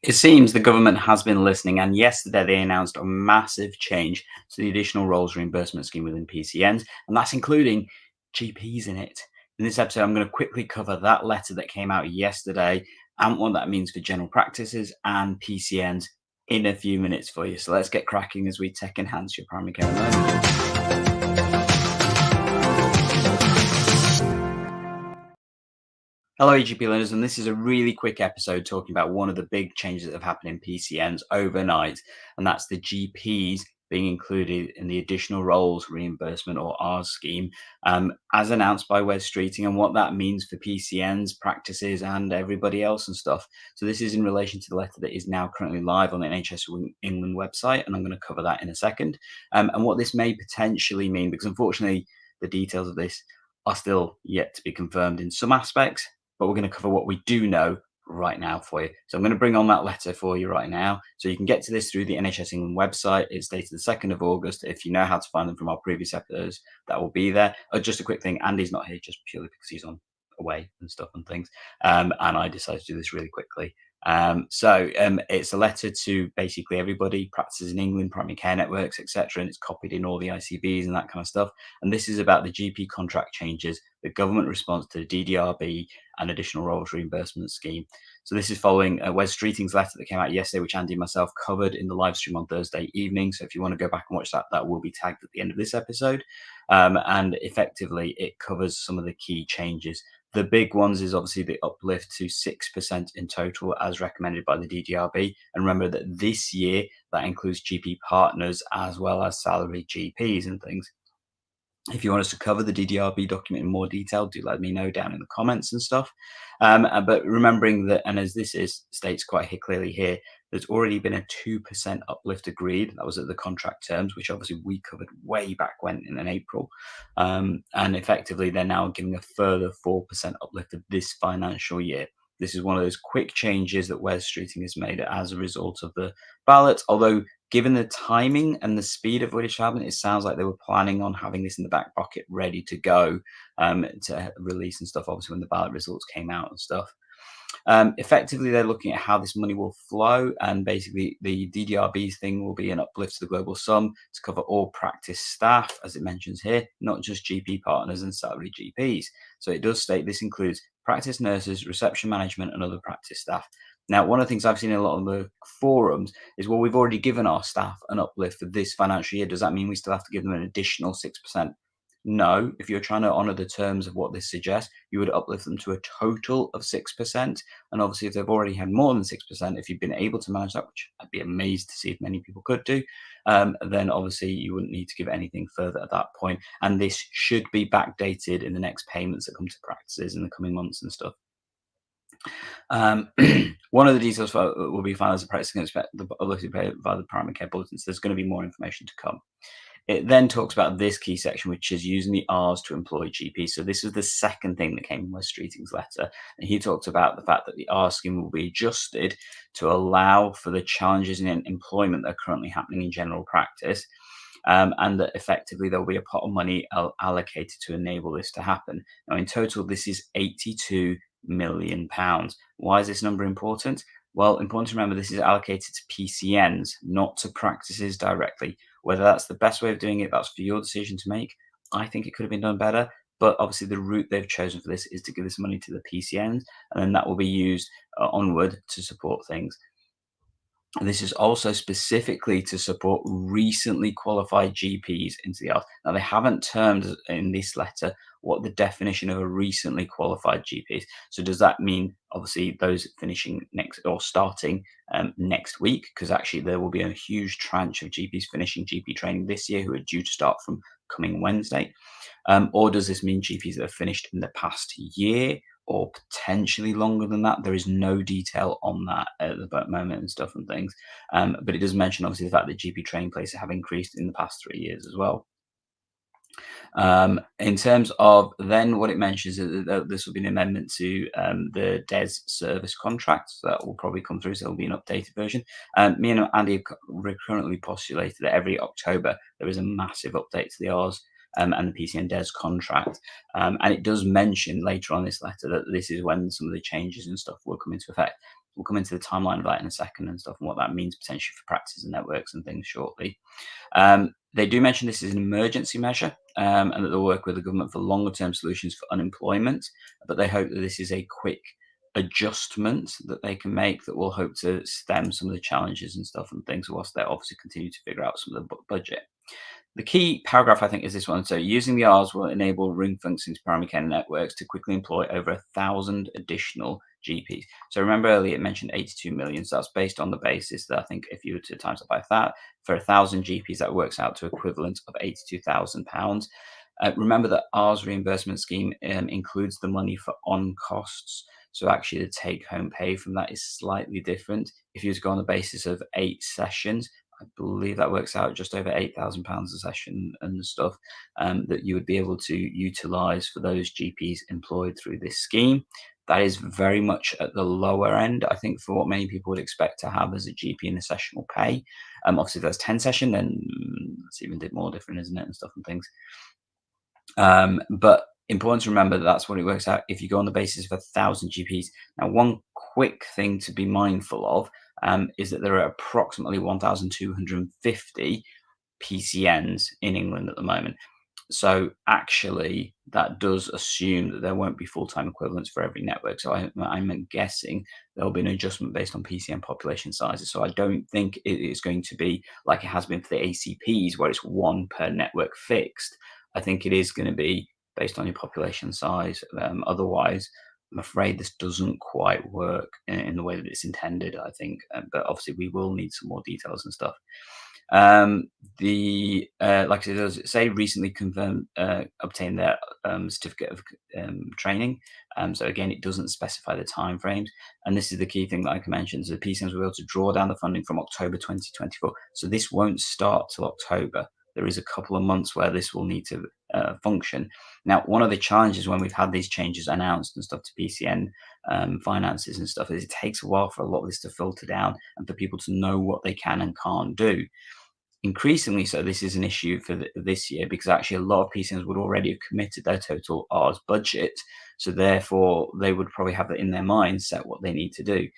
It seems the government has been listening, and yesterday they announced a massive change to the additional roles reimbursement scheme within PCNs, and that's including GPs in it. In this episode, I'm going to quickly cover that letter that came out yesterday and what that means for general practices and PCNs in a few minutes for you. So let's get cracking as we tech enhance your primary care learning. Hello, AGP learners, and this is a really quick episode talking about one of the big changes that have happened in PCNs overnight, and that's the GPs being included in the additional roles reimbursement or ARRS scheme, as announced by Wes Streeting, and what that means for PCNs, practices, and everybody else and stuff. So this is in relation to the letter that is now currently live on the NHS England website, and I'm going to cover that in a second, and what this may potentially mean, because unfortunately the details of this are still yet to be confirmed in some aspects, but we're going to cover what we do know right now for you. So I'm going to bring on that letter for you right now. So you can get to this through the NHS England website. It's dated the 2nd of August. If you know how to find them from our previous episodes, that will be there. Just a quick thing, Andy's not here just purely because he's on away and stuff and things. And I decided to do this really quickly. It's a letter to basically everybody, practices in England, primary care networks, etc. And it's copied in all the ICBs and that kind of stuff. And this is about the GP contract changes, the government response to the DDRB and additional roles reimbursement scheme. So this is following Wes Streeting's letter that came out yesterday, which Andy and myself covered in the live stream on Thursday evening. So if you want to go back and watch that, that will be tagged at the end of this episode. And effectively, it covers some of the key changes. The big ones is obviously the uplift to 6% in total as recommended by the DDRB. And remember that this year, that includes GP partners as well as salaried GPs and things. If you want us to cover the DDRB document in more detail, do let me know down in the comments and stuff. But remembering that, and as this states quite clearly here, there's already been a 2% uplift agreed. That was at the contract terms, which obviously we covered way back when in April. And effectively, they're now giving a further 4% uplift of this financial year. This is one of those quick changes that Wes Streeting has made as a result of the ballot, although given the timing and the speed of which happened, it sounds like they were planning on having this in the back pocket ready to go to release and stuff, obviously, when the ballot results came out and stuff. Effectively, they're looking at how this money will flow, and basically the DDRB thing will be an uplift to the global sum to cover all practice staff, as it mentions here, not just GP partners and salary GPs. So it does state this includes practice nurses, reception management, and other practice staff. Now, one of the things I've seen in a lot of the forums is, well, we've already given our staff an uplift for this financial year. Does that mean we still have to give them an additional 6%? No, if you're trying to honour the terms of what this suggests, you would uplift them to a total of 6%. And obviously, if they've already had more than 6%, if you've been able to manage that, which I'd be amazed to see if many people could do, then obviously you wouldn't need to give anything further at that point. And this should be backdated in the next payments that come to practices in the coming months and stuff. One of the details will be found as a practice can expect the uplifted pay via the primary care bulletins. There's going to be more information to come. It then talks about this key section, which is using the ARRS to employ GPs. So this is the second thing that came in Wes Streeting's letter. And he talked about the fact that the ARRS scheme will be adjusted to allow for the challenges in employment that are currently happening in general practice. And that effectively there will be a pot of money allocated to enable this to happen. Now, in total, this is £82 million. Why is this number important? Well, important to remember, this is allocated to PCNs, not to practices directly. Whether that's the best way of doing it, that's for your decision to make. I think it could have been done better, but obviously the route they've chosen for this is to give this money to the PCNs, and then that will be used onward to support things. This is also specifically to support recently qualified GPs into the ARRS. Now, they haven't termed in this letter what the definition of a recently qualified GP is. So does that mean, obviously, those finishing next or starting next week? Because actually there will be a huge tranche of GPs finishing GP training this year who are due to start from coming Wednesday. Or does this mean GPs that have finished in the past year, or potentially longer than that? There is no detail on that at the moment and stuff and things. But it does mention, obviously, the fact that GP training places have increased in the past 3 years as well. In terms of then what it mentions is that this will be an amendment to the DES service contract. So that will probably come through. So there'll be an updated version. Me and Andy have recurrently postulated that every October there is a massive update to the ARRS and the PCN DES contract. And it does mention later on this letter that this is when some of the changes and stuff will come into effect. We'll come into the timeline of that in a second and stuff, and what that means potentially for practices and networks and things shortly. They do mention this is an emergency measure, and that they'll work with the government for longer term solutions for unemployment, but they hope that this is a quick adjustment that they can make that will hope to stem some of the challenges and stuff and things whilst they obviously continue to figure out some of the budget. The key paragraph, I think, is this one. So, using the ARRS will enable ring fencing primary care networks to quickly employ over 1,000 additional GPs. So, remember earlier it mentioned 82 million. So, that's based on the basis that I think if you were to times it by that, for 1,000 GPs, that works out to equivalent of £82,000. Remember that ours reimbursement scheme includes the money for on costs. So actually, the take home pay from that is slightly different. If you was to go on the basis of 8 sessions, I believe that works out just over £8,000 a session and stuff that you would be able to utilise for those GPs employed through this scheme. That is very much at the lower end, I think, for what many people would expect to have as a GP in a sessional pay. Obviously, if there's 10 session, then it's even a bit more different, isn't it, and stuff and things. But important to remember that that's what it works out if you go on the basis of 1,000 GPs. Now, one quick thing to be mindful of is that there are approximately 1,250 PCNs in England at the moment. So actually, that does assume that there won't be full-time equivalents for every network. So I'm guessing there'll be an adjustment based on PCN population sizes. So I don't think it is going to be like it has been for the ACPs, where it's one per network fixed. I think it is going to be based on your population size. Otherwise, I'm afraid this doesn't quite work in the way that it's intended, I think. But obviously, we will need some more details and stuff. The like I said, does say recently confirmed obtained their certificate of training. So again, it doesn't specify the timeframes, and this is the key thing that I can mention. So the PCMs will be able to draw down the funding from October 2024. So this won't start till October. There is a couple of months where this will need to function. Now, one of the challenges when we've had these changes announced and stuff to PCN finances and stuff is it takes a while for a lot of this to filter down and for people to know what they can and can't do. Increasingly so, this is an issue for this year because actually a lot of PCNs would already have committed their total ARRS budget. So therefore, they would probably have it in their mind set what they need to do.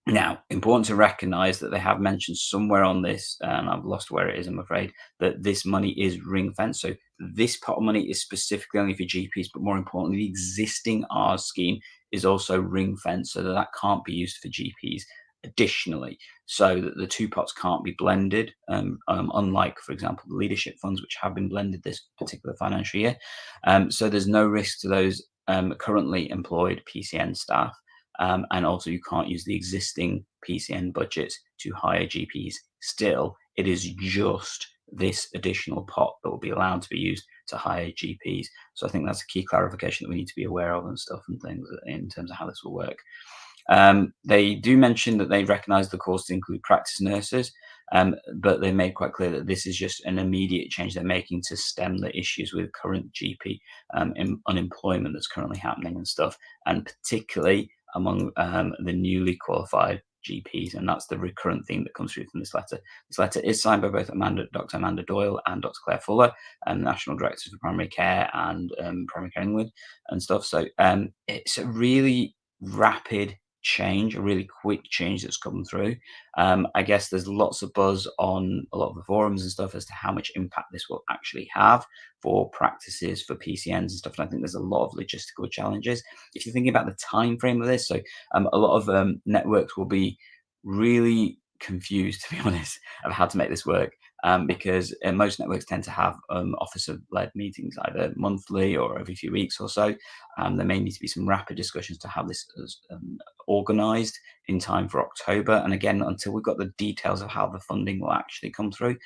Now, important to recognise that they have mentioned somewhere on this, and I've lost where it is, I'm afraid, that this money is ring fenced. So this pot of money is specifically only for GPs, but more importantly, the existing ARRS scheme is also ring fenced so that that can't be used for GPs additionally, so that the two pots can't be blended, unlike, for example, the leadership funds, which have been blended this particular financial year. So there's no risk to those currently employed PCN staff. And also, you can't use the existing PCN budgets to hire GPs. Still, it is just this additional pot that will be allowed to be used to hire GPs. So I think that's a key clarification that we need to be aware of and stuff and things in terms of how this will work. They do mention that they recognise the course to include practice nurses, but they made quite clear that this is just an immediate change they're making to stem the issues with current GP unemployment that's currently happening and stuff, and particularly among the newly qualified GPs, and that's the recurrent theme that comes through from this letter. This letter is signed by both Dr. Amanda Doyle and Dr. Claire Fuller, National Directors for Primary Care and Primary Care England and stuff. So it's a really rapid change, a really quick change that's come through. I guess there's lots of buzz on a lot of the forums and stuff as to how much impact this will actually have for practices, for PCNs and stuff. And I think there's a lot of logistical challenges. If you're thinking about the time frame of this, so a lot of networks will be really confused, to be honest, of how to make this work. Because most networks tend to have officer-led meetings either monthly or every few weeks or so. There may need to be some rapid discussions to have this organised in time for October. And again, until we've got the details of how the funding will actually come through,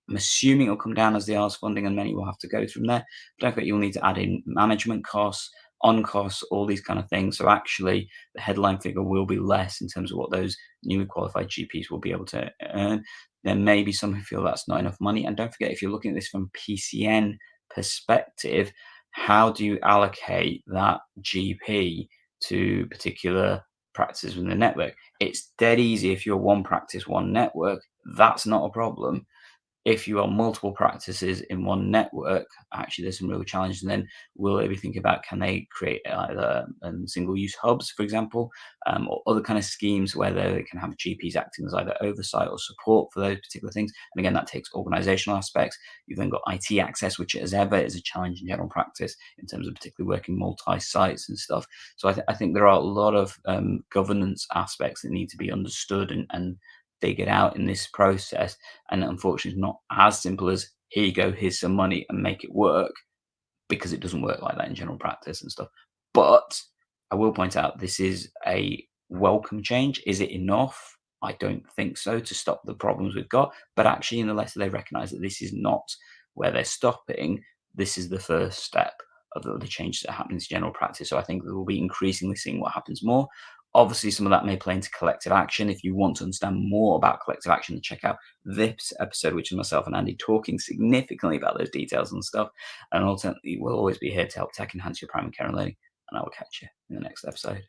I'm assuming it'll come down as the ARRS funding and many will have to go from there. But don't forget, you'll need to add in management costs, on costs, all these kind of things. So actually, the headline figure will be less in terms of what those newly qualified GPs will be able to earn. There may be some who feel that's not enough money. And don't forget, if you're looking at this from PCN perspective, how do you allocate that GP to particular practices within the network? It's dead easy if you're one practice, one network. That's not a problem. If you are multiple practices in one network, actually there's some real challenges. And then will they be thinking about, can they create either single-use hubs, for example, or other kind of schemes where they can have GPs acting as either oversight or support for those particular things. And again, that takes organizational aspects. You've then got IT access, which as ever is a challenge in general practice in terms of particularly working multi-sites and stuff. So I think there are a lot of governance aspects that need to be understood and figured out in this process. And unfortunately, it's not as simple as here you go, here's some money and make it work, because it doesn't work like that in general practice and stuff. But I will point out this is a welcome change. Is it enough? I don't think so to stop the problems we've got. But actually, in the letter, they recognise that this is not where they're stopping. This is the first step of the changes that happen in general practice. So I think we will be increasingly seeing what happens more. Obviously, some of that may play into collective action. If you want to understand more about collective action, check out this episode, which is myself and Andy talking significantly about those details and stuff. And ultimately, we'll always be here to help tech enhance your primary care and learning. And I will catch you in the next episode.